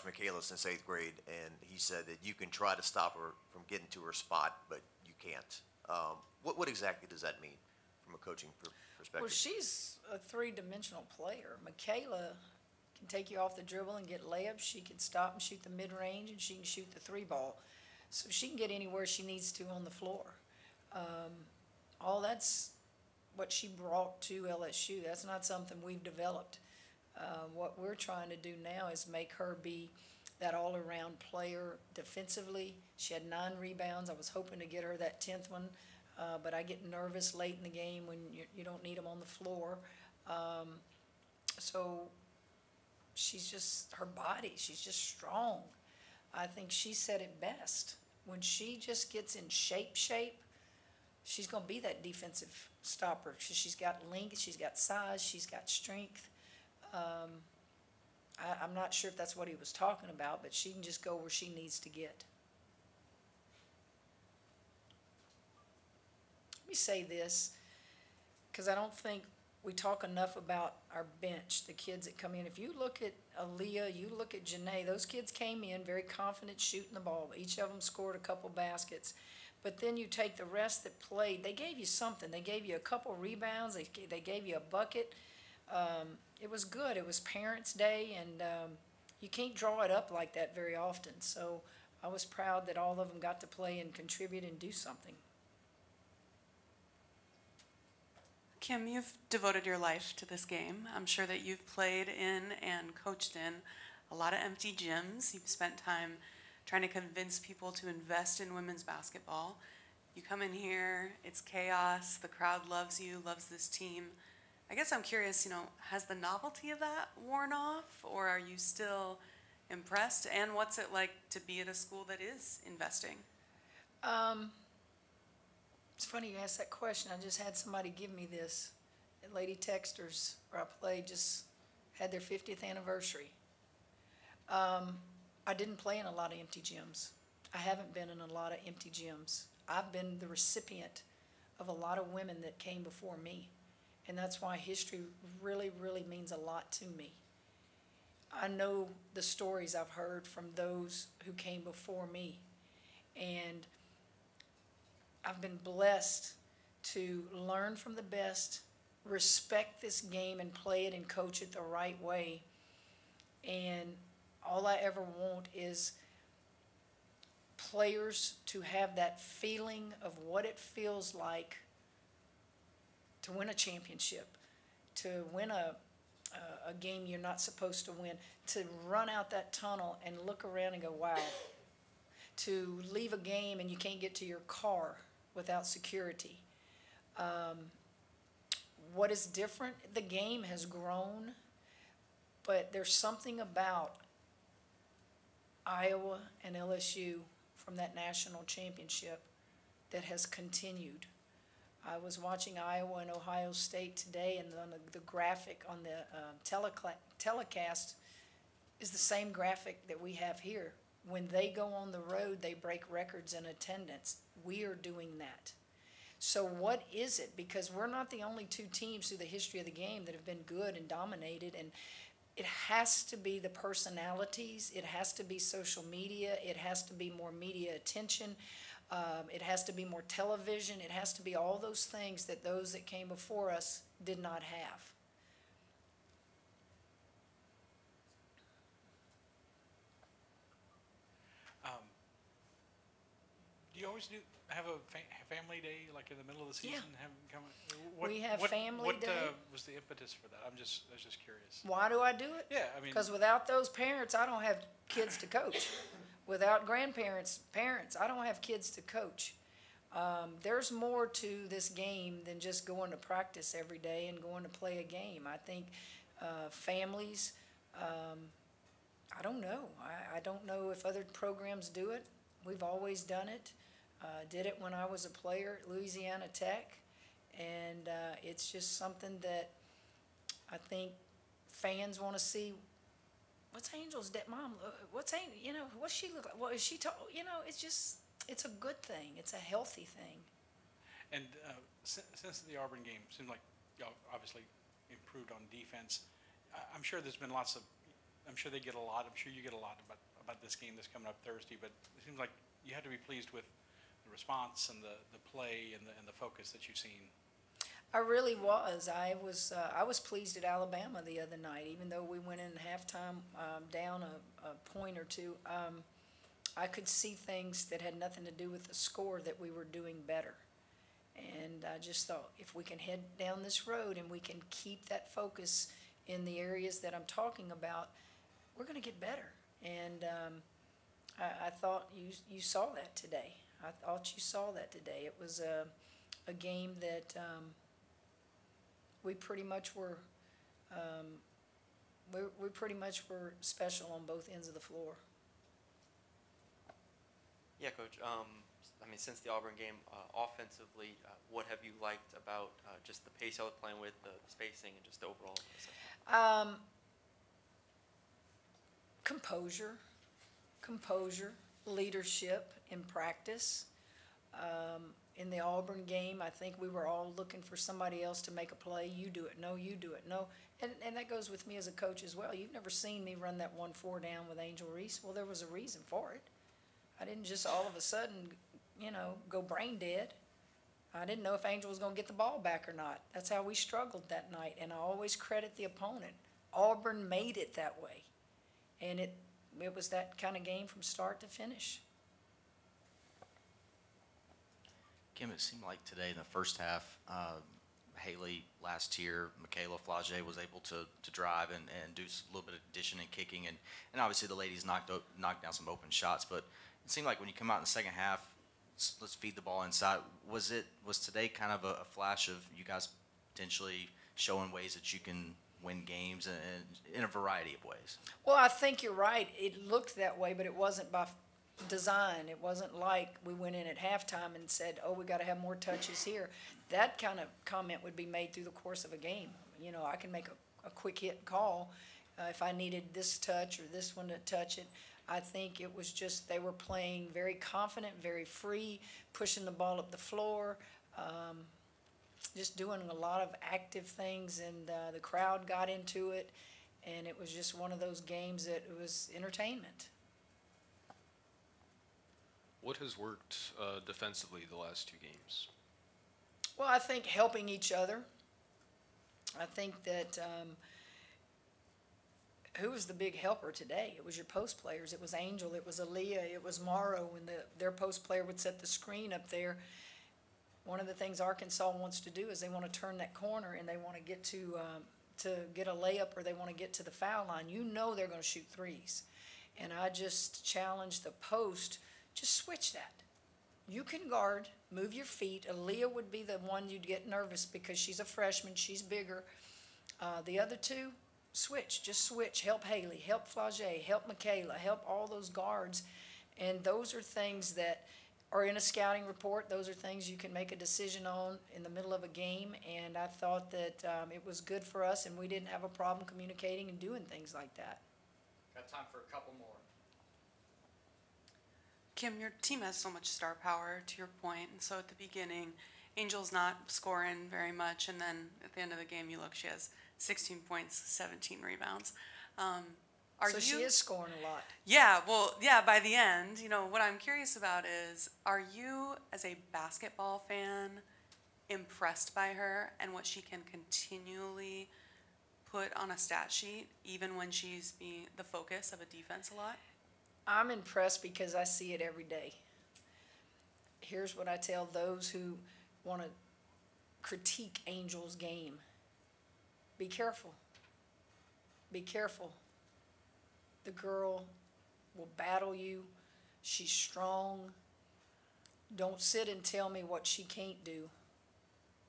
Michaela since eighth grade, and he said that you can try to stop her from getting to her spot, but you can't. What exactly does that mean from a coaching Well, perspective? she's a three-dimensional player. Michaela can take you off the dribble and get layups. She can stop and shoot the mid-range, and she can shoot the three ball. So she can get anywhere she needs to on the floor. All that's what she brought to LSU. That's not something we've developed. What we're trying to do now is make her be that all-around player defensively. She had 9 rebounds. I was hoping to get her that 10th one, but I get nervous late in the game when you don't need them on the floor. So she's just, her body, she's just strong. I think she said it best. When she just gets in shape, she's going to be that defensive stopper. She's got length, she's got size, she's got strength. I'm not sure if that's what he was talking about, but she can just go where she needs to get. Let me say this, because I don't think we talk enough about our bench, the kids that come in. If you look at Aaliyah, you look at Janae, those kids came in very confident shooting the ball. Each of them scored a couple baskets. But then you take the rest that played, they gave you something. They gave you a couple rebounds. They gave you a bucket. It was good. It was Parents' Day, and you can't draw it up like that very often. So I was proud that all of them got to play and contribute and do something. Kim, you've devoted your life to this game. I'm sure that you've played in and coached in a lot of empty gyms. You've spent time trying to convince people to invest in women's basketball. You come in here, it's chaos, the crowd loves you, loves this team. I guess I'm curious, has the novelty of that worn off, or are you still impressed? And what's it like to be at a school that is investing? It's funny you asked that question. I just had somebody give me this. Lady Texters, where I played, just had their 50th anniversary. I didn't play in a lot of empty gyms. I haven't been in a lot of empty gyms. I've been the recipient of a lot of women that came before me. And that's why history really, really means a lot to me. I know the stories I've heard from those who came before me. And I've been blessed to learn from the best, respect this game and play it and coach it the right way. And all I ever want is players to have that feeling of what it feels like to win a championship, to win a game you're not supposed to win, to run out that tunnel and look around and go, wow, to leave a game and you can't get to your car without security. What is different? The game has grown, but there's something about Iowa and LSU from that national championship that has continued. I was watching Iowa and Ohio State today, and the graphic on the telecast is the same graphic that we have here. When they go on the road, they break records in attendance. We are doing that. So what is it? Because we're not the only two teams through the history of the game that have been good and dominated, and it has to be the personalities. It has to be social media. It has to be more media attention. It has to be more television. It has to be all those things that those that came before us did not have. Do you always have a family day like in the middle of the season? Yeah. Have them come, We have family what, day. was the impetus for that? I was just curious. Why do I do it? Yeah, I mean, Because without those parents, I don't have kids to coach. Without grandparents, parents, I don't have kids to coach. There's more to this game than just going to practice every day and going to play a game. I think families, I don't know. I don't know if other programs do it. We've always done it. Did it when I was a player at Louisiana Tech. And it's just something that I think fans want to see. What's Angel's mom? What's she look like? What is she? It's a good thing. It's a healthy thing. and since the Auburn game seemed like y'all obviously improved on defense, I'm sure there's been lots of I'm sure they get a lot. I'm sure you get a lot about this game that's coming up Thursday. But it seems like you have to be pleased with the response and the play and the focus that you've seen. I really was. I was pleased at Alabama the other night, even though we went in halftime down a point or two. I could see things that had nothing to do with the score that we were doing better. And I just thought, if we can head down this road and we can keep that focus in the areas that I'm talking about, we're going to get better. And I thought you saw that today. I thought you saw that today. It was a game that we pretty much were we pretty much were special on both ends of the floor. Yeah, Coach. I mean, since the Auburn game, offensively, what have you liked about just the pace y'all are playing with, the spacing, and just the overall assessment? Composure, leadership in practice. In the Auburn game, I think we were all looking for somebody else to make a play. You do it, no, you do it, no. And that goes with me as a coach as well. You've never seen me run that 1-4 down with Angel Reese. Well, there was a reason for it. I didn't just all of a sudden, go brain dead. I didn't know if Angel was going to get the ball back or not. That's how we struggled that night, and I always credit the opponent. Auburn made it that way, and it was that kind of game from start to finish. Kim, it seemed like today in the first half, Haley last year, Michaela Flage was able to drive and do a little bit of dishing and kicking, and obviously the ladies knocked down some open shots, but it seemed like when you come out in the second half, let's feed the ball inside. Was today kind of a flash of you guys potentially showing ways that you can win games in a variety of ways? Well, I think you're right. It looked that way, but it wasn't by design. It wasn't like we went in at halftime and said, oh, we got to have more touches here. That kind of comment would be made through the course of a game. I can make a quick hit call if I needed this touch or this one to touch it. I think it was just they were playing very confident, very free, pushing the ball up the floor, just doing a lot of active things, and the crowd got into it, and it was just one of those games that it was entertainment. What has worked defensively the last two games? Well, I think helping each other. I think that who was the big helper today? It was your post players. It was Angel. It was Aaliyah. It was Morrow. When their post player would set the screen up there. One of the things Arkansas wants to do is they want to turn that corner and they want to get to get a layup, or they want to get to the foul line. They're going to shoot threes. And I just challenge the post, just switch that. You can guard, move your feet. Aaliyah would be the one you'd get nervous because she's a freshman, she's bigger. The other two, just switch. Help Haley, help Flage, help Michaela, help all those guards. And those are things that are in a scouting report. Those are things you can make a decision on in the middle of a game. And I thought that it was good for us, and we didn't have a problem communicating and doing things like that. Got time for a couple more. Kim, your team has so much star power, to your point, and so at the beginning, Angel's not scoring very much, and then at the end of the game, she has 16 points, 17 rebounds. She is scoring a lot. Yeah, by the end, what I'm curious about is, are you, as a basketball fan, impressed by her and what she can continually put on a stat sheet, even when she's being the focus of a defense a lot? I'm impressed because I see it every day. Here's what I tell those who want to critique Angel's game. Be careful. Be careful. The girl will battle you. She's strong. Don't sit and tell me what she can't do.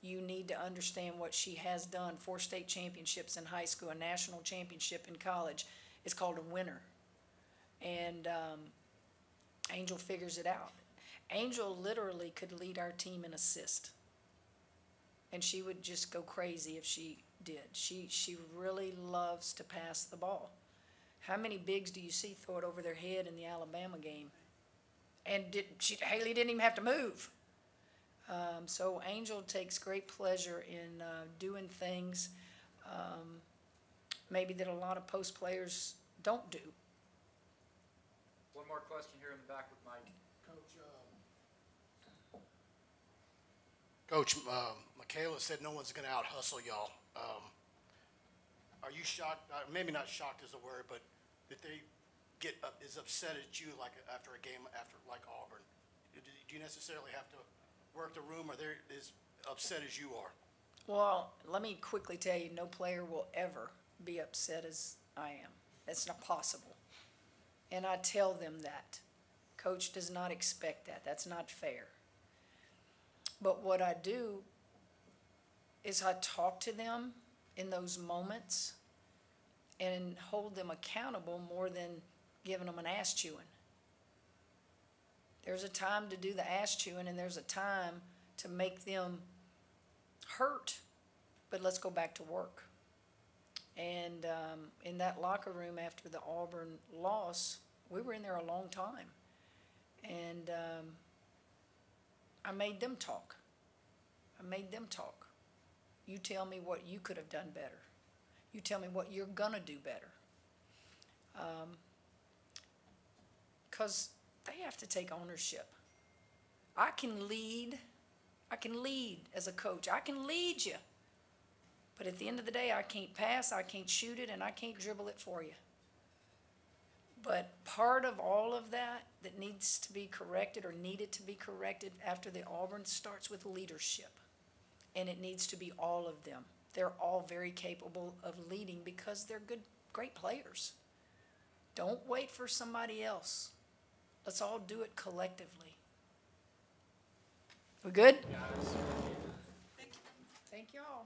You need to understand what she has done. 4 state championships in high school, a national championship in college. It's called a winner. And Angel figures it out. Angel literally could lead our team in assist. And she would just go crazy if she did. She really loves to pass the ball. How many bigs do you see throw it over their head in the Alabama game? And Haley didn't even have to move. So Angel takes great pleasure in doing things maybe that a lot of post players don't do. One more question here in the back with Mike. Coach, Michaela said no one's going to out-hustle y'all. Are you shocked, maybe not shocked is the word, but that they get as upset at you like after a game like Auburn? Do you necessarily have to work the room, or they're as upset as you are? Well, let me quickly tell you, no player will ever be upset as I am. That's not possible. And I tell them that. Coach does not expect that. That's not fair. But what I do is I talk to them in those moments and hold them accountable more than giving them an ass chewing. There's a time to do the ass chewing, and there's a time to make them hurt, but let's go back to work. And in that locker room after the Auburn loss, we were in there a long time. And I made them talk. You tell me what you could have done better. You tell me what you're going to do better. Because they have to take ownership. I can lead as a coach. I can lead you. But at the end of the day, I can't pass, I can't shoot it, and I can't dribble it for you. But part of all of that needs to be corrected or needed to be corrected after the Auburn starts with leadership. And it needs to be all of them. They're all very capable of leading because they're great players. Don't wait for somebody else. Let's all do it collectively. We good? Guys. Thank y'all.